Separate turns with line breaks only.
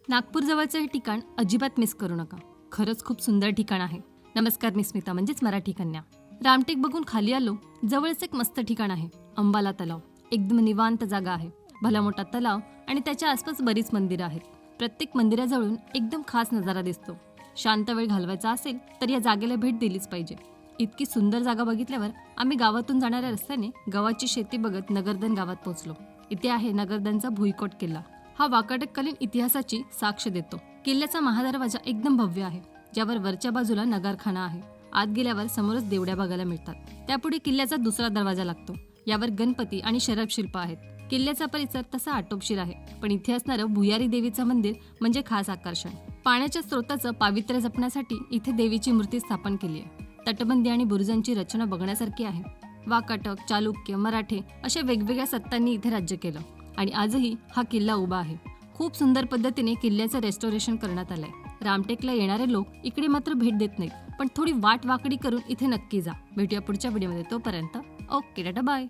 नागपूर जवळचं हे ठिकाण अजिबात मिस करू नका. खरंच खूप सुंदर ठिकाण आहे. नमस्कार, मी स्मिता म्हणजेच मराठी कन्या. रामटेक बघून खाली आलो. जवळच एक मस्त ठिकाण आहे, अंबाला तलाव. एकदम निवांत जागा आहे. भला मोठा तलाव आणि त्याच्या आसपास बरीच मंदिरं आहेत. प्रत्येक मंदिराजवळून एकदम खास नजारा दिसतो. शांत वेळ घालवायचा असेल तर या जागेला भेट दिलीच पाहिजे. इतकी सुंदर जागा बघितल्यावर आम्ही गावातून जाणाऱ्या रस्त्याने गव्हाची शेती बघत नगरधन गावात पोहोचलो. इथे आहे नगरधनचा भुईकोट किल्ला. हा वाकाटककालीन इतिहासाची साक्ष देतो. किल्ल्याचा महादरवाजा एकदम भव्य आहे, ज्यावर वरच्या बाजूला नगारखाना आहे. आत गेल्यावर समोरच देवड्या बघायला मिळतात. त्यापुढे किल्ल्याचा दुसरा दरवाजा लागतो. यावर गणपती आणि शरभ शिल्प आहेत. किल्ल्याचा परिसर तसा आटोपशीर आहे, पण इथे असणारं भुयारी देवीचं मंदिर म्हणजे खास आकर्षण. पाण्याच्या स्रोताचं पावित्र्य जपण्यासाठी इथे देवीची मूर्ती स्थापन केली आहे. तटबंदी आणि बुरुजांची रचना बघण्यासारखी आहे. वाकाटक, चालुक्य, मराठे अशा वेगवेगळ्या सत्तांनी इथे राज्य केलं आणि आजही हा किल्ला उभा आहे. खूप सुंदर पद्धतीने किल्ल्याचं रेस्टोरेशन करण्यात आलंय. रामटेकला येणारे लोक इकडे मात्र भेट देत नाहीत, पण थोडी वाट वाकडी करून इथे नक्की जा. भेटूया पुढच्या व्हिडिओमध्ये. तोपर्यंत ओके, टाटा, बाय.